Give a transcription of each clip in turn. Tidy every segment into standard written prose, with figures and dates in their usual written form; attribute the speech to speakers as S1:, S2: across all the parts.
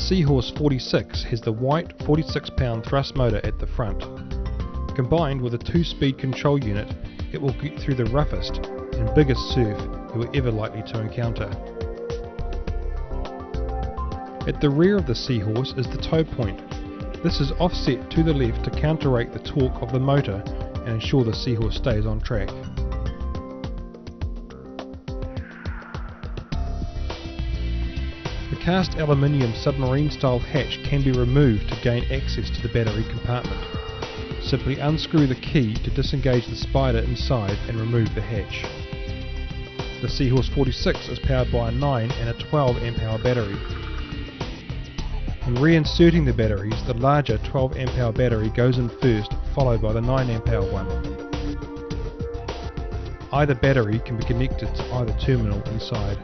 S1: Seahorse 46 has the white 46 pound thrust motor at the front. Combined with a 2-speed control unit, it will get through the roughest and biggest surf you are ever likely to encounter. At the rear of the Seahorse is the tow point. This is offset to the left to counteract the torque of the motor and ensure the Seahorse stays on track. The cast aluminium submarine style hatch can be removed to gain access to the battery compartment. Simply unscrew the key to disengage the spider inside and remove the hatch. The Seahorse 46 is powered by a 9 and a 12 amp hour battery. When reinserting the batteries, the larger 12 amp hour battery goes in first, followed by the 9 amp hour one. Either battery can be connected to either terminal inside.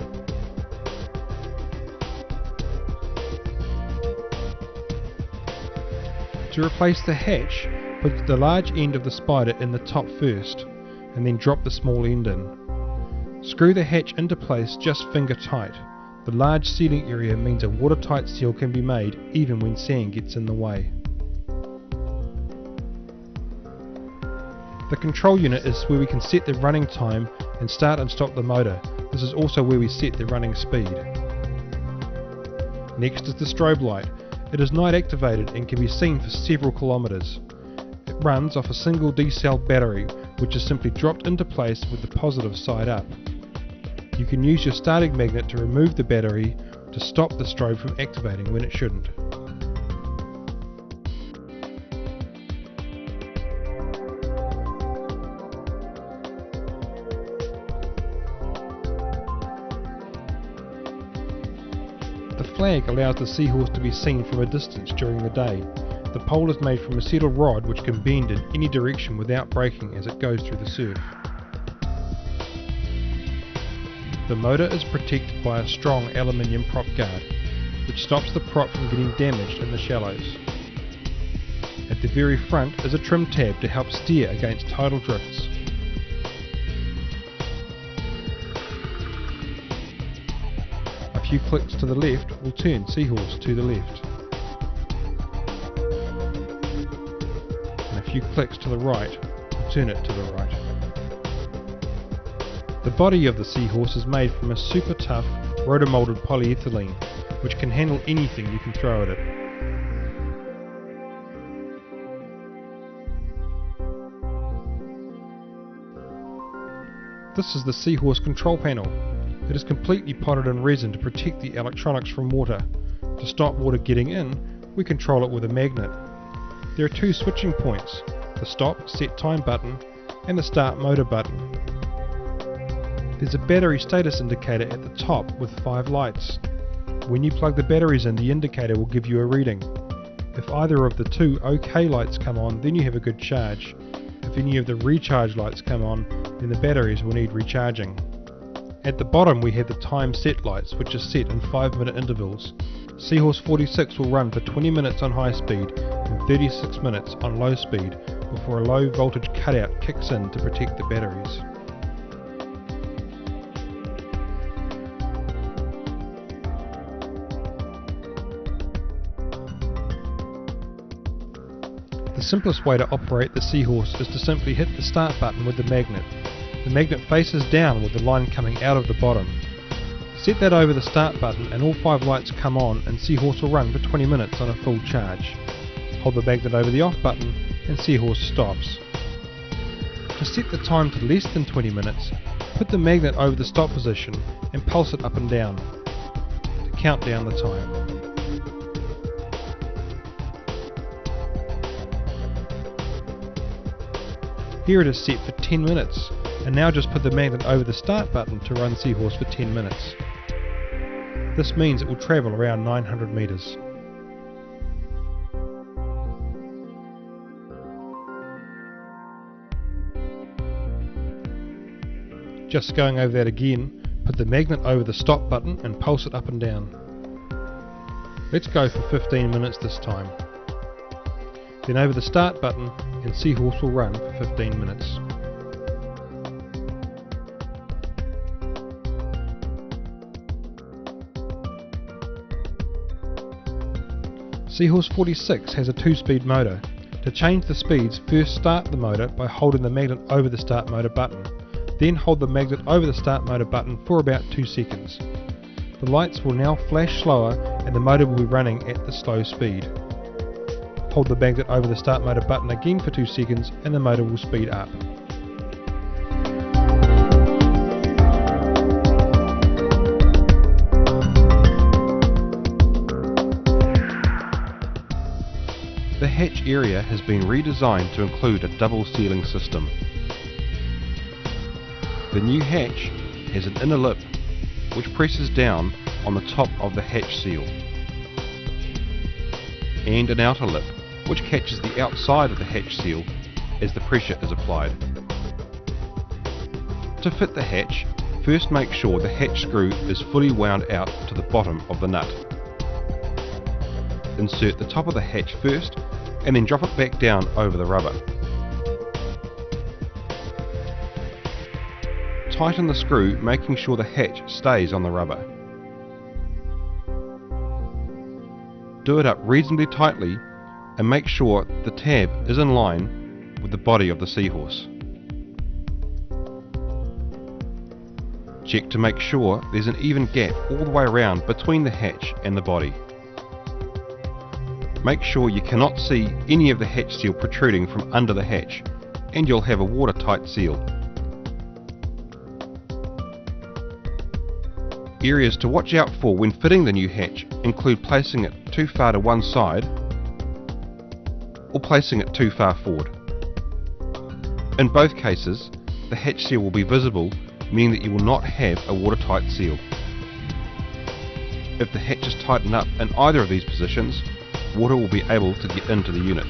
S1: To replace the hatch, put the large end of the spider in the top first, and then drop the small end in. Screw the hatch into place just finger tight. The large sealing area means a watertight seal can be made even when sand gets in the way. The control unit is where we can set the running time and start and stop the motor. This is also where we set the running speed. Next is the strobe light. It is night activated and can be seen for several kilometres. It runs off a single D-cell battery, which is simply dropped into place with the positive side up. You can use your starting magnet to remove the battery to stop the strobe from activating when it shouldn't. The flag allows the Seahorse to be seen from a distance during the day. The pole is made from a acetal rod which can bend in any direction without breaking as it goes through the surf. The motor is protected by a strong aluminium prop guard, which stops the prop from getting damaged in the shallows. At the very front is a trim tab to help steer against tidal drifts. A few clicks to the left will turn Seahorse to the left. And a few clicks to the right will turn it to the right. The body of the Seahorse is made from a super tough rotomolded polyethylene, which can handle anything you can throw at it. This is the Seahorse control panel. It is completely potted in resin to protect the electronics from water. To stop water getting in, we control it with a magnet. There are 2 switching points, the stop set time button and the start motor button. There's a battery status indicator at the top with 5 lights. When you plug the batteries in, the indicator will give you a reading. If either of the 2 OK lights come on, then you have a good charge. If any of the recharge lights come on, then the batteries will need recharging. At the bottom we have the time set lights, which are set in 5-minute intervals. Seahorse 46 will run for 20 minutes on high speed and 36 minutes on low speed before a low voltage cutout kicks in to protect the batteries. The simplest way to operate the Seahorse is to simply hit the start button with the magnet. The magnet faces down with the line coming out of the bottom. Set that over the start button and all 5 lights come on and Seahorse will run for 20 minutes on a full charge. Hold the magnet over the off button and Seahorse stops. To set the time to less than 20 minutes, put the magnet over the stop position and pulse it up and down to count down the time. Here it is set for 10 minutes, and now just put the magnet over the start button to run Seahorse for 10 minutes. This means it will travel around 900 metres. Just going over that again, put the magnet over the stop button and pulse it up and down. Let's go for 15 minutes this time. Then over the start button and Seahorse will run for 15 minutes. Seahorse 46 has a 2-speed motor. To change the speeds, first start the motor by holding the magnet over the start motor button. Then hold the magnet over the start motor button for about 2 seconds. The lights will now flash slower and the motor will be running at the slow speed. Hold the magnet over the start motor button again for 2 seconds and the motor will speed up. The hatch area has been redesigned to include a double sealing system. The new hatch has an inner lip which presses down on the top of the hatch seal, and an outer lip which catches the outside of the hatch seal as the pressure is applied. To fit the hatch, first make sure the hatch screw is fully wound out to the bottom of the nut. Insert the top of the hatch first and then drop it back down over the rubber. Tighten the screw, making sure the hatch stays on the rubber. Do it up reasonably tightly and make sure the tab is in line with the body of the Seahorse. Check to make sure there's an even gap all the way around between the hatch and the body. Make sure you cannot see any of the hatch seal protruding from under the hatch, and you'll have a watertight seal. Areas to watch out for when fitting the new hatch include placing it too far to one side or placing it too far forward. In both cases, the hatch seal will be visible, meaning that you will not have a watertight seal. If the hatch is tightened up in either of these positions, water will be able to get into the unit.